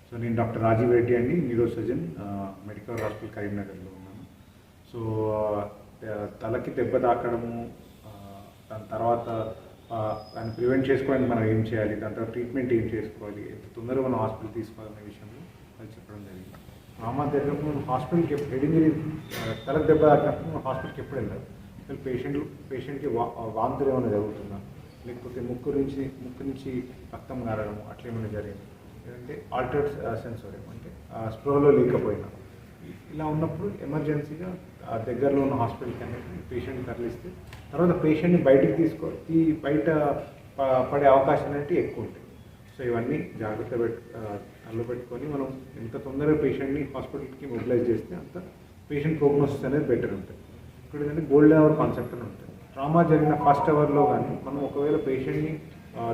So నేను doctor Rajiv Reddy అండి, neuro surgeon, medical hospital కరీంనగర్లో ఉన్నాను. సో తలకి దెబ్బ తాకడము, దాని తర్వాత దాన్ని ప్రివెంట్ చేసుకోవడానికి మనం ఏం చేయాలి, దాని తర్వాత ట్రీట్మెంట్ ఏం చేసుకోవాలి, ఎంత తొందరగా మనం హాస్పిటల్ తీసుకోవాలనే విషయంలో అది చెప్పడం జరిగింది. మా దగ్గర మనం హాస్పిటల్కి హెడ్ ఇంజరీ, తలకు దెబ్బ తాకినప్పుడు మనం హాస్పిటల్కి ఎప్పుడు వెళ్ళాలి, అసలు పేషెంట్కి వాంతులు ఏమైనా జరుగుతుందా, లేకపోతే ముక్కు నుంచి రక్తం గారడం అట్లా ఏమైనా జరిగింది, లేదంటే ఆల్టర్డ్ సెన్సోరియం అంటే స్ప్రోలో లేకపోయినా, ఇలా ఉన్నప్పుడు ఎమర్జెన్సీగా దగ్గరలో ఉన్న హాస్పిటల్కి అనేది పేషెంట్ని తరలిస్తే తర్వాత పేషెంట్ని బయట పడే అవకాశం అనేది ఎక్కువ ఉంటాయి. సో ఇవన్నీ జాగ్రత్త అల్లు పెట్టుకొని మనం ఎంత తొందరగా పేషెంట్ని హాస్పిటల్కి మొబిలైజ్ చేస్తే అంత పేషెంట్ ప్రోగ్నోసిస్ అనేది బెటర్ ఉంటుంది. ఇప్పుడు ఏంటంటే గోల్డెన్ అవర్ కాన్సెప్ట్ అని ఉంటుంది. ట్రామా జరిగిన ఫస్ట్ అవర్లో కానీ మనం ఒకవేళ పేషెంట్ని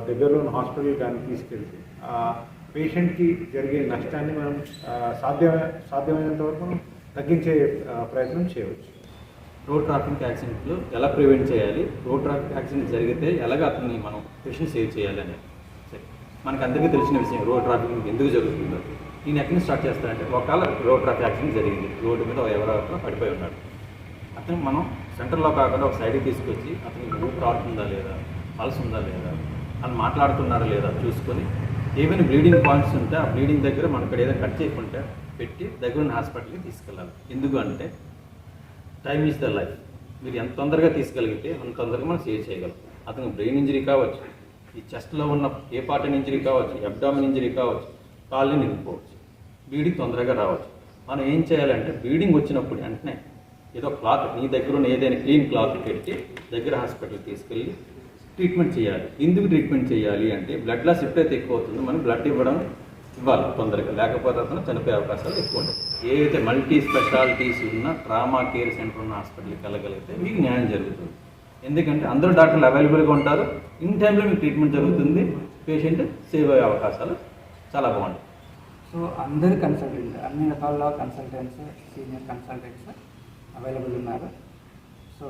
దగ్గరలో ఉన్న హాస్పిటల్ కానీ తీసుకెళ్తే పేషెంట్కి జరిగే నష్టాన్ని మనం సాధ్యమైనంత వరకు మనం తగ్గించే ప్రయత్నం చేయవచ్చు. రోడ్ ట్రాఫిక్ యాక్సిడెంట్లు ఎలా ప్రివెంట్ చేయాలి, రోడ్ ట్రాఫిక్ యాక్సిడెంట్ జరిగితే ఎలాగ అతన్ని మనం పేషెంట్ సేవ్ చేయాలి అనేది మనకు అందరికీ తెలిసిన విషయం. రోడ్ ట్రాఫిక్ ఎందుకు జరుగుతుందో నేను ఎక్కడి నుంచి స్టార్ట్ చేస్తానంటే, ఒకవేళ రోడ్ ట్రాఫిక్ యాక్సిడెంట్ జరిగింది, రోడ్డు మీద ఎవరో పడిపోయి ఉన్నాడు, అతను మనం సెంటర్లో కాకుండా ఒక సైడ్కి తీసుకొచ్చి అతనికి ఊపిరి ఆడుతుందా లేదా, పల్స్ ఉందా లేదా, అని మాట్లాడుతున్నారా లేదా చూసుకొని ఏమైనా బ్లీడింగ్ పాయింట్స్ ఉంటే ఆ బ్లీడింగ్ దగ్గర మనం ఇక్కడ ఏదైనా కట్ చేయకుండా పెట్టి దగ్గరున్న హాస్పిటల్కి తీసుకెళ్ళాలి. ఎందుకు అంటే టైమ్ ఈజ్ ద లైఫ్. మీరు ఎంత తొందరగా తీసుకెళ్ళితే అంత తొందరగా మనం సేవ్ చేయగలం. అతనికి బ్రెయిన్ ఇంజరీ కావచ్చు, ఈ చెస్ట్లో ఉన్న ఏ పార్ట్ ఇంజరీ కావచ్చు, అబ్డామిన్ ఇంజరీ కావచ్చు, కాళ్ళని నింపుకోవచ్చు, బ్లీడింగ్ తొందరగా రావచ్చు. మనం ఏం చేయాలంటే బ్లీడింగ్ వచ్చినప్పుడు వెంటనే ఏదో క్లాత్ నీ దగ్గర ఉన్న ఏదైనా క్లీన్ క్లాత్ పెట్టి దగ్గర హాస్పిటల్కి తీసుకెళ్ళి ట్రీట్మెంట్ చేయాలి. ఎందుకు ట్రీట్మెంట్ చేయాలి అంటే బ్లడ్ లాస్ ఎప్పుడైతే ఎక్కువ అవుతుందో మనం బ్లడ్ ఇవ్వాలి తొందరగా, లేకపోతే అతను చనిపోయే అవకాశాలు ఎక్కువ ఉంటాయి. ఏదైతే మల్టీ స్పెషాలిటీస్ ఉన్న ట్రామా కేర్ సెంటర్ ఉన్న హాస్పిటల్కి వెళ్ళగలిగితే మీకు న్యాయం జరుగుతుంది. ఎందుకంటే అందరూ డాక్టర్లు అవైలబుల్గా ఉంటారు, ఇన్ టైంలో మీకు ట్రీట్మెంట్ జరుగుతుంది, పేషెంట్ సేవ్ అయ్యే అవకాశాలు చాలా బాగుంటాయి. సో అందరు కన్సల్టెంట్స్, అన్ని రకాల కన్సల్టెంట్స్, సీనియర్ కన్సల్టెంట్స్ అవైలబుల్ ఉన్నారు. సో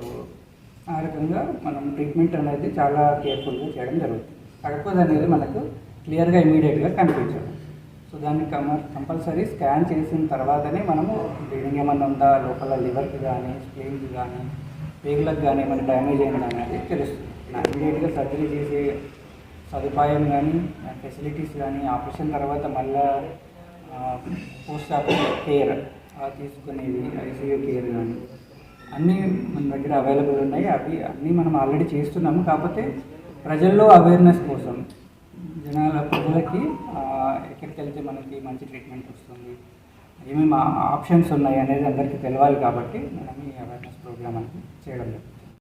ఆ రకంగా మనం ట్రీట్మెంట్ అనేది చాలా కేర్ఫుల్గా చేయడం జరుగుతుంది. కాకపోతే అనేది మనకు క్లియర్గా ఇమీడియట్గా కనిపించదు. సో దాన్ని కంపల్సరీ స్కాన్ చేసిన తర్వాతనే మనము బ్లీడింగ్ ఏమన్నా ఉందా, లోపల లివర్కి కానీ స్ప్లీన్కి కానీ పేగులకు కానీ ఏమైనా డ్యామేజ్ అయిందా అనేది తెలుస్తుంది. ఇమీడియట్గా సర్జరీ చేసే సదుపాయం కానీ ఫెసిలిటీస్ కానీ, ఆపరేషన్ తర్వాత మళ్ళీ పోస్ట్ ఆపరేషన్ కేర్ తీసుకునేది, ఐసీయూ కేర్ కానీ అన్నీ మన దగ్గర అవైలబుల్ ఉన్నాయి. అవి అన్నీ మనం ఆల్రెడీ చేస్తున్నాము. కాకపోతే ప్రజల్లో అవేర్నెస్ కోసం ప్రజలకి ఎక్కడికి వెళ్తే మనకి మంచి ట్రీట్మెంట్ వస్తుంది, ఏమేమి ఆప్షన్స్ ఉన్నాయి అనేది అందరికీ తెలవాలి. కాబట్టి మనం ఈ అవేర్నెస్ ప్రోగ్రామ్ అనేది చేయడం లేదు.